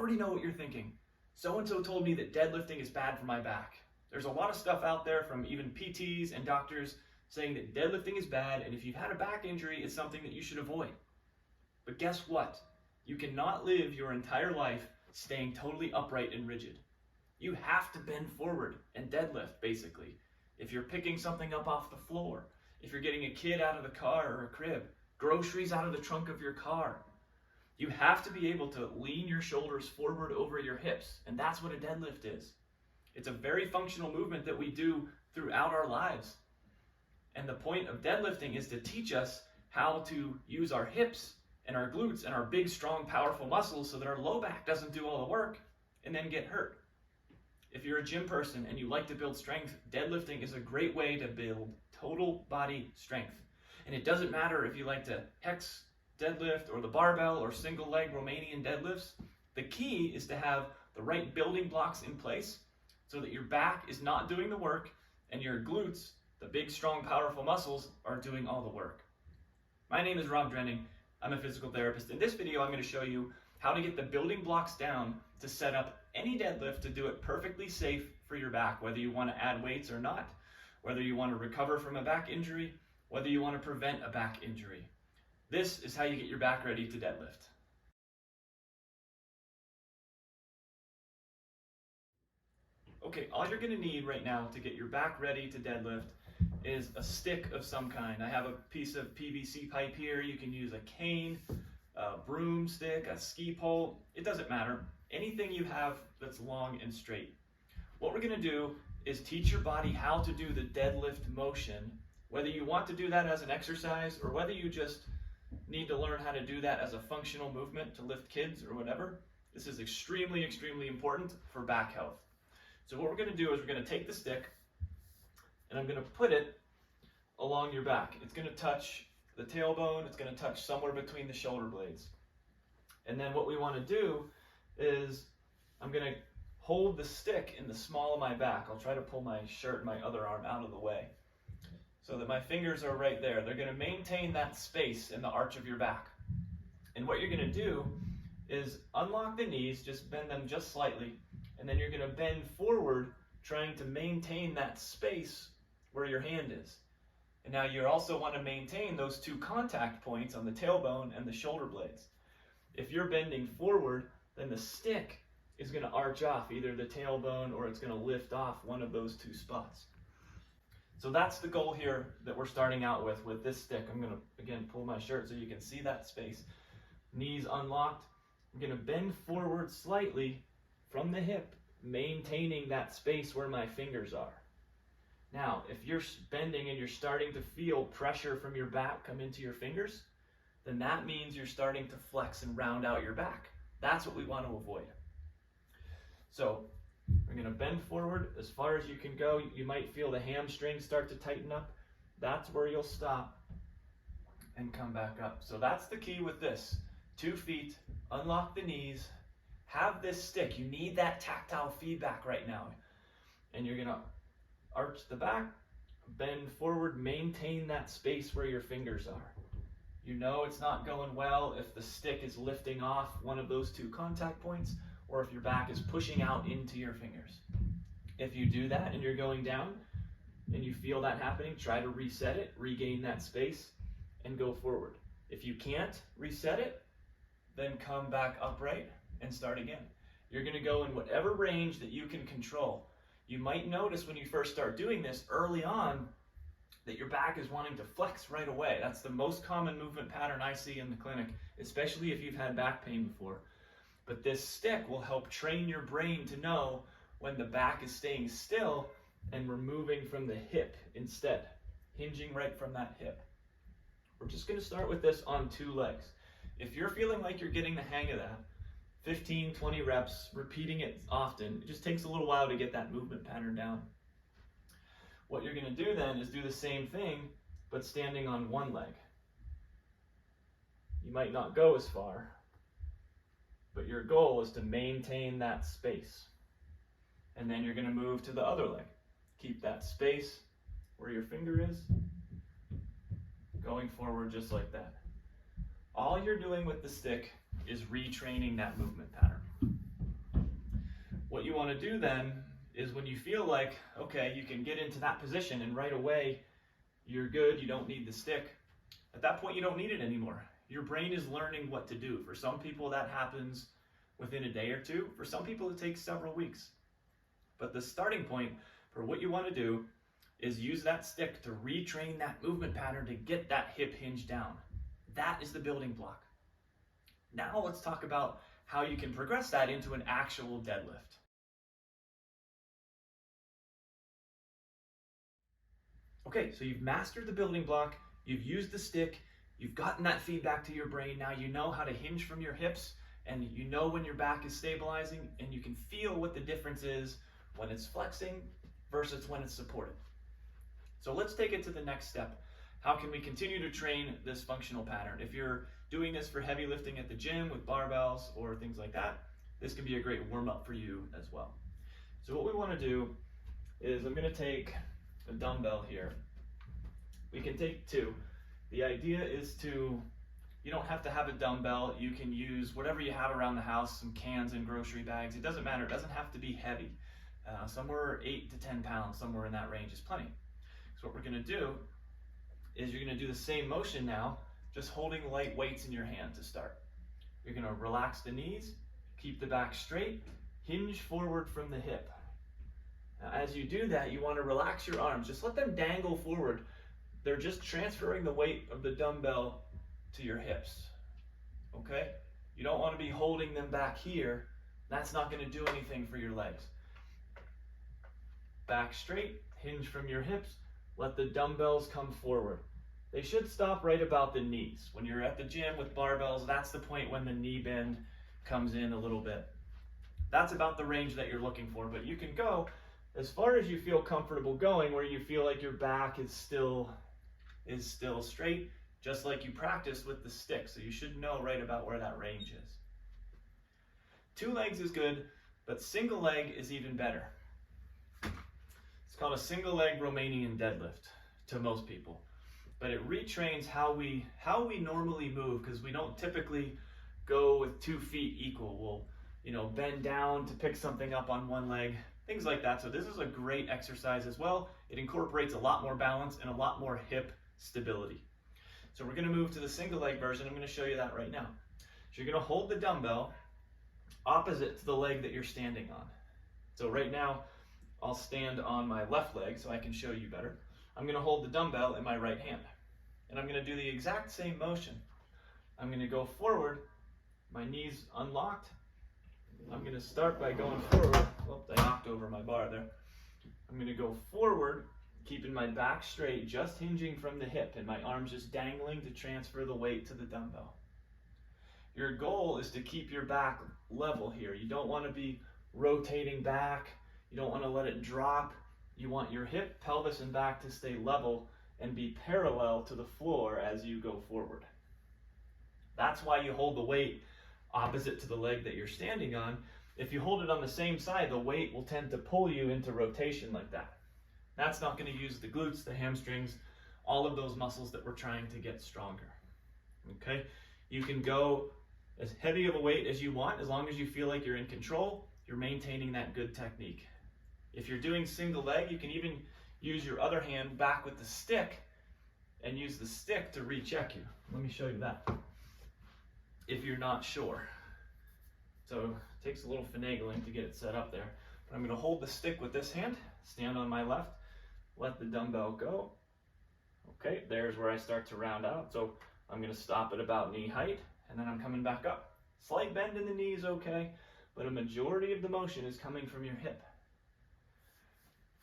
already know what you're thinking. So-and-so told me that deadlifting is bad for my back. There's a lot of stuff out there from even PTs and doctors saying that deadlifting is bad, and if you've had a back injury, it's something that you should avoid. But guess what? You cannot live your entire life staying totally upright and rigid. You have to bend forward and deadlift, basically. If you're picking something up off the floor, if you're getting a kid out of the car or a crib, groceries out of the trunk of your car, you have to be able to lean your shoulders forward over your hips, and that's what a deadlift is. It's a very functional movement that we do throughout our lives. And the point of deadlifting is to teach us how to use our hips and our glutes and our big, strong, powerful muscles so that our low back doesn't do all the work and then get hurt. If you're a gym person and you like to build strength, deadlifting is a great way to build total body strength. And it doesn't matter if you like to hex deadlift or the barbell or single leg Romanian deadlifts. The key is to have the right building blocks in place so that your back is not doing the work and your glutes, the big, strong, powerful muscles, are doing all the work. My name is Drenning. I'm a physical therapist. In this video, I'm going to show you how to get the building blocks down to set up any deadlift to do it perfectly safe for your back, whether you want to add weights or not, whether you want to recover from a back injury, whether you want to prevent a back injury. This is how you get your back ready to deadlift. Okay, all you're going to need right now to get your back ready to deadlift is a stick of some kind. I have a piece of PVC pipe here. You can use a cane, a broomstick, a ski pole. It doesn't matter. Anything you have that's long and straight. What we're going to do is teach your body how to do the deadlift motion, whether you want to do that as an exercise or whether you just need to learn how to do that as a functional movement to lift kids or whatever. This is extremely, extremely important for back health. So what we're going to do is we're going to take the stick and I'm going to put it along your back. It's going to touch the tailbone. It's going to touch somewhere between the shoulder blades. And then what we want to do is I'm going to hold the stick in the small of my back. I'll try to pull my shirt and my other arm out of the way so that my fingers are right there. They're going to maintain that space in the arch of your back. And what you're going to do is unlock the knees, just bend them just slightly, and then you're going to bend forward, trying to maintain that space where your hand is. And now you also want to maintain those two contact points on the tailbone and the shoulder blades. If you're bending forward, then the stick is going to arch off either the tailbone or it's going to lift off one of those two spots. So that's the goal here that we're starting out with this stick. I'm going to, again, pull my shirt so you can see that space. Knees unlocked. I'm going to bend forward slightly from the hip, maintaining that space where my fingers are. Now, if you're bending and you're starting to feel pressure from your back come into your fingers, then that means you're starting to flex and round out your back. That's what we want to avoid. So we're going to bend forward as far as you can go. You might feel the hamstrings start to tighten up. That's where you'll stop and come back up. So that's the key with this. 2 feet, unlock the knees, have this stick. You need that tactile feedback right now. And you're going to arch the back, bend forward, maintain that space where your fingers are. You know it's not going well if the stick is lifting off one of those two contact points or if your back is pushing out into your fingers. If you do that and you're going down and you feel that happening, try to reset it, regain that space, and go forward. If you can't reset it, then come back upright and start again. You're going to go in whatever range that you can control. You might notice when you first start doing this early on that your back is wanting to flex right away. That's the most common movement pattern I see in the clinic, especially if you've had back pain before. But this stick will help train your brain to know when the back is staying still and we're moving from the hip instead, hinging right from that hip. We're just going to start with this on 2 legs. If you're feeling like you're getting the hang of that, 15, 20 reps, repeating it often, it just takes a little while to get that movement pattern down. What you're going to do then is do the same thing, but standing on 1 leg. You might not go as far, but your goal is to maintain that space. And then you're going to move to the other leg. Keep that space where your finger is, going forward just like that. All you're doing with the stick is retraining that movement pattern. What you want to do then is when you feel like, okay, you can get into that position and right away you're good, you don't need the stick. At that point, you don't need it anymore. Your brain is learning what to do. For some people, that happens within a day or two. For some people, it takes several weeks. But the starting point for what you want to do is use that stick to retrain that movement pattern to get that hip hinge down. That is the building block. Now let's talk about how you can progress that into an actual deadlift. Okay, so you've mastered the building block, you've used the stick, you've gotten that feedback to your brain. Now you know how to hinge from your hips, and you know when your back is stabilizing, and you can feel what the difference is when it's flexing versus when it's supported. So let's take it to the next step. How can we continue to train this functional pattern? If you're doing this for heavy lifting at the gym with barbells or things like that, this can be a great warm-up for you as well. So what we want to do is I'm going to take a dumbbell here. We can take two. The idea is you don't have to have a dumbbell. You can use whatever you have around the house, some cans and grocery bags. It doesn't matter. It doesn't have to be heavy. Somewhere 8 to 10 pounds, somewhere in that range is plenty. So what we're going to do is you're going to do the same motion now, just holding light weights in your hand to start. You're going to relax the knees, keep the back straight, hinge forward from the hip. Now, as you do that, you want to relax your arms. Just let them dangle forward. They're just transferring the weight of the dumbbell to your hips. Okay? You don't want to be holding them back here. That's not going to do anything for your legs. Back straight, hinge from your hips. Let the dumbbells come forward. They should stop right about the knees. When you're at the gym with barbells, that's the point when the knee bend comes in a little bit. That's about the range that you're looking for, but you can go as far as you feel comfortable going, where you feel like your back is still straight, just like you practiced with the stick. So you should know right about where that range is. 2 legs is good, but single leg is even better. It's called a single leg Romanian deadlift to most people, but it retrains how we normally move, because we don't typically go with 2 feet equal. We'll bend down to pick something up on one leg, things like that. So this is a great exercise as well. It incorporates a lot more balance and a lot more hip stability. So we're going to move to the single leg version. I'm going to show you that right now. So you're going to hold the dumbbell opposite to the leg that you're standing on. So right now, I'll stand on my left leg so I can show you better. I'm going to hold the dumbbell in my right hand. And I'm going to do the exact same motion. I'm going to go forward, my knees unlocked. I'm going to start by going forward. Oops, I knocked over my bar there. I'm going to go forward, keeping my back straight, just hinging from the hip, and my arms just dangling to transfer the weight to the dumbbell. Your goal is to keep your back level here. You don't want to be rotating back. You don't want to let it drop. You want your hip, pelvis, and back to stay level and be parallel to the floor as you go forward. That's why you hold the weight opposite to the leg that you're standing on. If you hold it on the same side, the weight will tend to pull you into rotation like that. That's not going to use the glutes, the hamstrings, all of those muscles that we're trying to get stronger. Okay? You can go as heavy of a weight as you want, as long as you feel like you're in control, you're maintaining that good technique. If you're doing single leg, you can even use your other hand back with the stick and use the stick to recheck you. Let me show you that, if you're not sure. So it takes a little finagling to get it set up there. But I'm going to hold the stick with this hand, stand on my left, let the dumbbell go. Okay, there's where I start to round out. So I'm going to stop at about knee height, and then I'm coming back up. Slight bend in the knee is okay, but a majority of the motion is coming from your hip.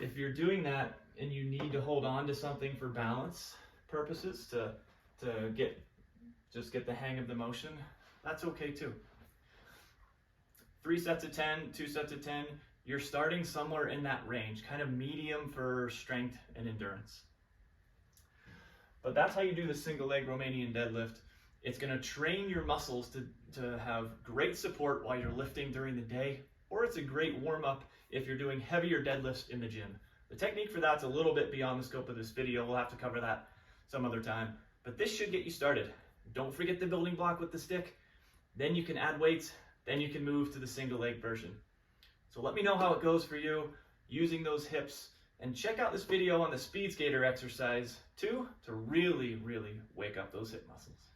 If you're doing that and you need to hold on to something for balance purposes to get the hang of the motion, that's okay too. 3 sets of 10, 2 sets of 10, you're starting somewhere in that range, kind of medium for strength and endurance. But that's how you do the single leg Romanian deadlift. It's going to train your muscles to have great support while you're lifting during the day, or it's a great warm-up if you're doing heavier deadlifts in the gym. The technique for that's a little bit beyond the scope of this video. We'll have to cover that some other time. But this should get you started. Don't forget the building block with the stick. Then you can add weights. Then you can move to the single leg version. So let me know how it goes for you using those hips, and check out this video on the speed skater exercise too to really, really wake up those hip muscles.